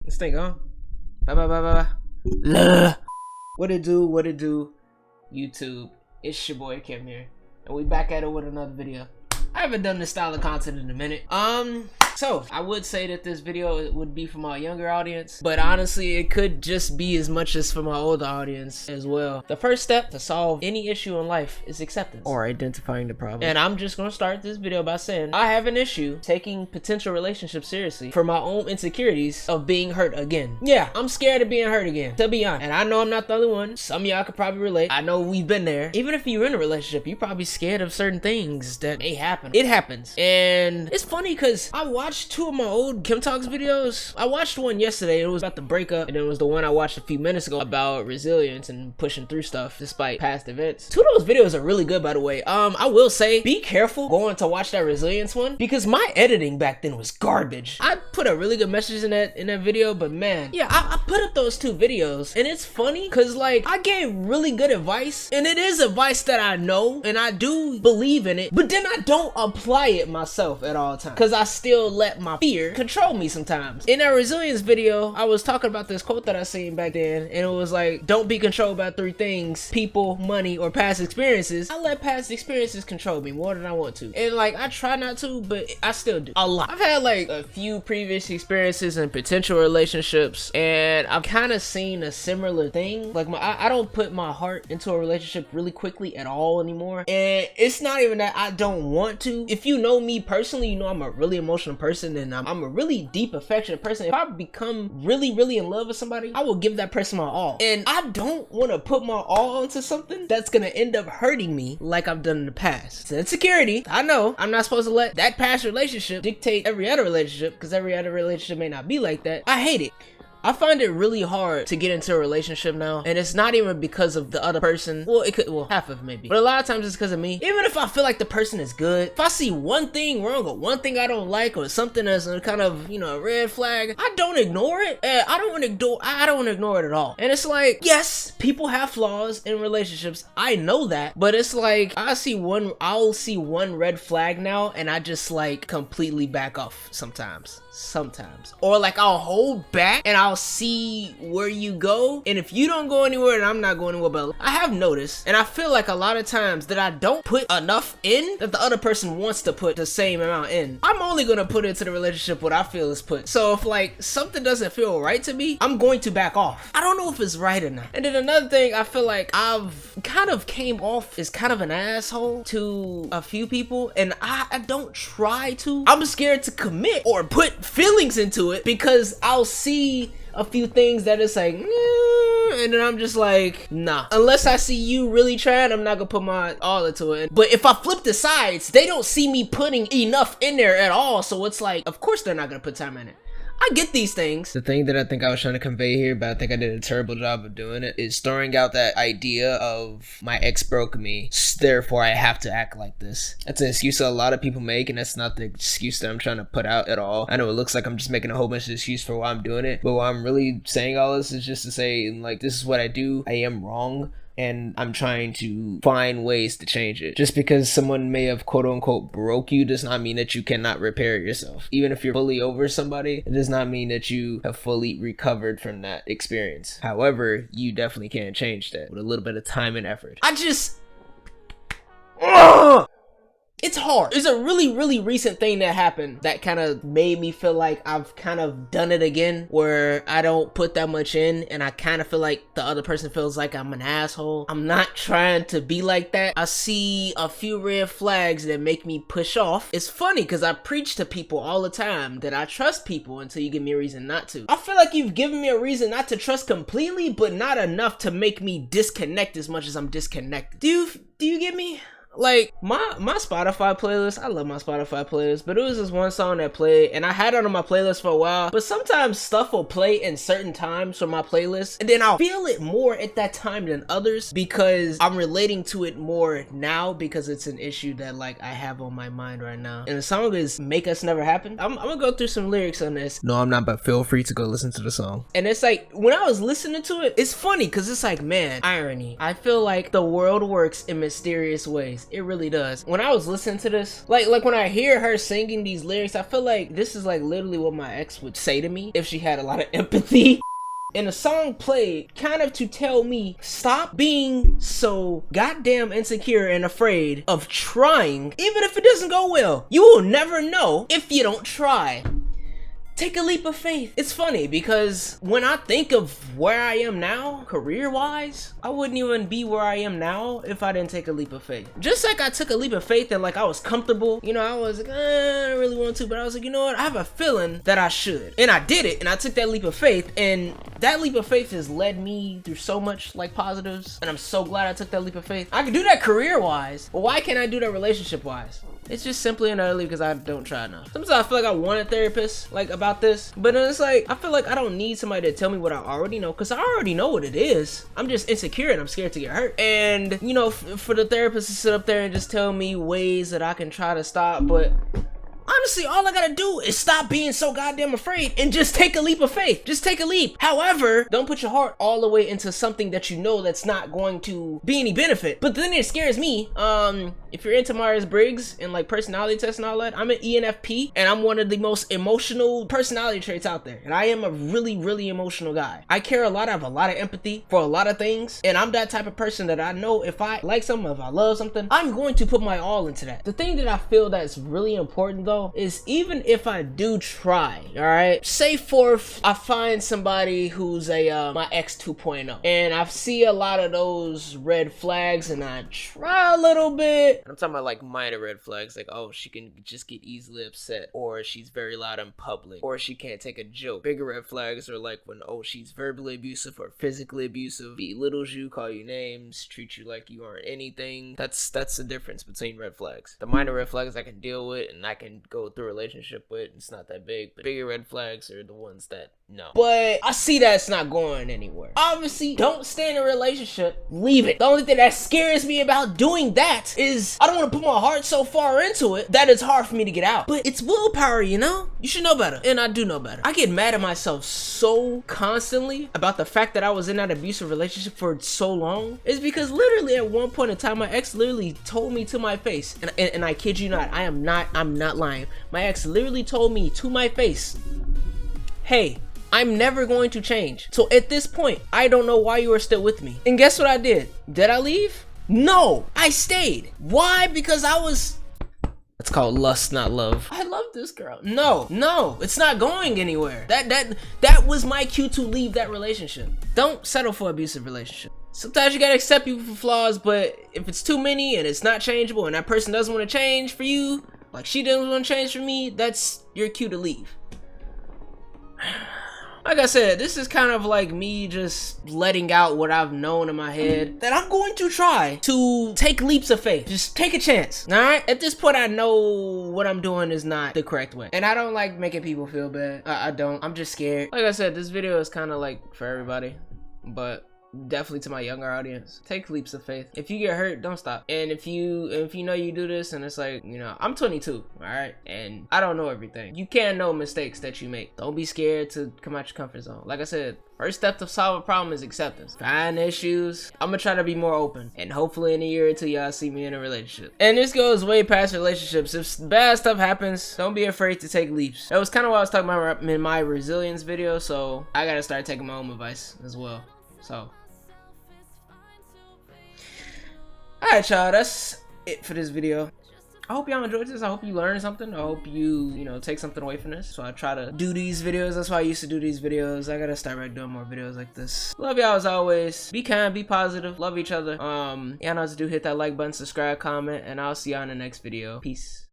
This thing on. Bye bye bye bye bye. What it do, YouTube? It's your boy Kim here, and we back at it with another video. I haven't done this style of content in a minute. So I would say that this video would be for my younger audience, but honestly, it could just be as much as for my older audience as well. The first step to solve any issue in life is acceptance, or identifying the problem. And I'm just gonna start this video by saying I have an issue taking potential relationships seriously for my own insecurities of being hurt again. Yeah, I'm scared of being hurt again, to be honest. And I know I'm not the only one. Some of y'all could probably relate. I know we've been there. Even if you're in a relationship, you're probably scared of certain things that may happen. It happens. And it's funny because I watched two of my old Kim Talks videos. I watched one yesterday. It was about the breakup, and it was the one I watched a few minutes ago about resilience and pushing through stuff despite past events. Two of those videos are really good, by the way. I will say, be careful going to watch that resilience one because my editing back then was garbage. I put a really good message in that video, but man, yeah, I put up those two videos, and it's funny because like I gave really good advice, and it is advice that I know and I do believe in it, but then I don't apply it myself at all times because I still let my fear control me sometimes. In that resilience video, I was talking about this quote that I seen back then, and it was like, don't be controlled by three things: people, money, or past experiences. I let past experiences control me more than I want to, and like I try not to, but I still do a lot. I've had like a few previous experiences in potential relationships, and I've kind of seen a similar thing. Like I don't put my heart into a relationship really quickly at all anymore, and it's not even that I don't want to. If you know me personally, you know I'm a really emotional person, and I'm a really deep affectionate person. If I become really in love with somebody, I will give that person my all, and I don't want to put my all into something that's gonna end up hurting me like I've done in the past. It's an insecurity. I know I'm not supposed to let that past relationship dictate every other relationship, because every other relationship may not be like that. I hate it. I find it really hard to get into a relationship now, and it's not even because of the other person. Well, it could, well, half of it maybe, but a lot of times it's because of me. Even if I feel like the person is good, if I see one thing wrong or one thing I don't like or something that's a kind of, you know, a red flag, I don't ignore it. I don't want to ignore it at all. And it's like, yes, people have flaws in relationships. I know that, but it's like I'll see one red flag now, and I just like completely back off sometimes, or like I'll hold back and I'll see where you go, and if you don't go anywhere, then I'm not going anywhere. But I have noticed, and I feel like a lot of times that I don't put enough in that the other person wants to put the same amount in. I'm only gonna put into the relationship what I feel is put. So if like something doesn't feel right to me, I'm going to back off. I don't know if it's right or not. And then another thing, I feel like I've kind of came off as kind of an asshole to a few people, and I don't try to. I'm scared to commit or put feelings into it because I'll see a few things that it's like, and then I'm just like, nah. Unless I see you really trying, I'm not gonna put my all into it. But if I flip the sides, they don't see me putting enough in there at all, so it's like, of course they're not gonna put time in it. I get these things. The thing that I think I was trying to convey here, but I think I did a terrible job of doing it, is throwing out that idea of my ex broke me, therefore I have to act like this. That's an excuse that a lot of people make, and that's not the excuse that I'm trying to put out at all. I know it looks like I'm just making a whole bunch of excuses for why I'm doing it, but why I'm really saying all this is just to say, like, this is what I do. I am wrong, and I'm trying to find ways to change it. Just because someone may have quote unquote broke you does not mean that you cannot repair yourself. Even if you're fully over somebody, it does not mean that you have fully recovered from that experience. However, you definitely can change that with a little bit of time and effort. It's hard. It's a really recent thing that happened that kind of made me feel like I've kind of done it again, where I don't put that much in, and I kind of feel like the other person feels like I'm an asshole. I'm not trying to be like that. I see a few red flags that make me push off. It's funny because I preach to people all the time that I trust people until you give me a reason not to. I feel like you've given me a reason not to trust completely, but not enough to make me disconnect as much as I'm disconnected. Do you get me? Like my Spotify playlist, I love my Spotify playlist, but it was this one song that played, and I had it on my playlist for a while, but sometimes stuff will play in certain times for my playlist, and then I'll feel it more at that time than others because I'm relating to it more now because it's an issue that like I have on my mind right now. And the song is Make Us Never Happen. I'm gonna go through some lyrics on this. No, I'm not, but feel free to go listen to the song. And it's like, when I was listening to it, it's funny because it's like, man, irony. I feel like the world works in mysterious ways. face. It really does. When I was listening to this, like when I hear her singing these lyrics, I feel like this is like literally what my ex would say to me if she had a lot of empathy. And the song played kind of to tell me, stop being so goddamn insecure and afraid of trying, even if it doesn't go well. You will never know if you don't try. Take a leap of faith. It's funny because when I think of where I am now, career-wise, I wouldn't even be where I am now if I didn't take a leap of faith. Just like I took a leap of faith and like I was comfortable, you know, I was like, I don't really want to, but I was like, you know what? I have a feeling that I should. And I did it, and I took that leap of faith, and that leap of faith has led me through so much like positives, and I'm so glad I took that leap of faith. I can do that career-wise, but why can't I do that relationship-wise? It's just simply another leap because I don't try enough. Sometimes I feel like I want a therapist like about this, but then it's like I feel like I don't need somebody to tell me what I already know because I already know what it is. I'm just insecure and I'm scared to get hurt. And you know, for the therapist to sit up there and just tell me ways that I can try to stop, but honestly, all I gotta do is stop being so goddamn afraid and just take a leap of faith. Just take a leap. However, don't put your heart all the way into something that you know that's not going to be any benefit. But then it scares me. If you're into Myers-Briggs and like personality tests and all that, I'm an ENFP and I'm one of the most emotional personality traits out there. And I am a really, really emotional guy. I care a lot. I have a lot of empathy for a lot of things. And I'm that type of person that I know if I like something, if I love something, I'm going to put my all into that. The thing that I feel that's really important though is even if I do try, all right, say forth I find somebody who's a my ex 2.0 and I see a lot of those red flags and I try a little bit. I'm talking about like minor red flags, like oh, she can just get easily upset, or she's very loud in public, or she can't take a joke. Bigger red flags are like when oh, she's verbally abusive or physically abusive, belittles you, call you names, treat you like you aren't anything. That's the difference between red flags. The minor red flags I can deal with and I can go through a relationship with, it's not that big, but bigger red flags are the ones that no. But I see that it's not going anywhere. Obviously, don't stay in a relationship, leave it. The only thing that scares me about doing that is I don't want to put my heart so far into it that it's hard for me to get out. But it's willpower, you know? You should know better. And I do know better. I get mad at myself so constantly about the fact that I was in that abusive relationship for so long. It's because literally at one point in time, my ex literally told me to my face, and I kid you not, I'm not lying. My ex literally told me to my face, hey, I'm never going to change. So at this point, I don't know why you are still with me. And guess what I did? Did I leave? No, I stayed. Why? Because I was... It's called lust, not love. I love this girl. No, it's not going anywhere. That was my cue to leave that relationship. Don't settle for abusive relationship. Sometimes you gotta accept people for flaws, but if it's too many and it's not changeable and that person doesn't want to change for you, like she doesn't want to change for me, that's your cue to leave. Like I said, this is kind of like me just letting out what I've known in my head that I'm going to try to take leaps of faith. Just take a chance, all right? At this point, I know what I'm doing is not the correct way. And I don't like making people feel bad. I don't. I'm just scared. Like I said, this video is kind of like for everybody, but definitely to my younger audience, take leaps of faith. If you get hurt, don't stop. And if you know you do this and it's like, you know, I'm 22, all right, and I don't know everything. You can't know mistakes that you make. Don't be scared to come out your comfort zone. Like I said, first step to solve a problem is acceptance. Find issues. I'm gonna try to be more open, and hopefully in a year or two y'all see me in a relationship. And this goes way past relationships. If bad stuff happens, don't be afraid to take leaps. That was kind of what I was talking about in my resilience video, so I gotta start taking my own advice as well. So alright, y'all, that's it for this video. I hope y'all enjoyed this. I hope you learned something. I hope you know, take something away from this. So I try to do these videos. That's why I used to do these videos. I gotta start back doing more videos like this. Love y'all as always. Be kind, be positive, love each other. Y'all know what to do. Hit that like button, subscribe, comment, and I'll see y'all in the next video. Peace.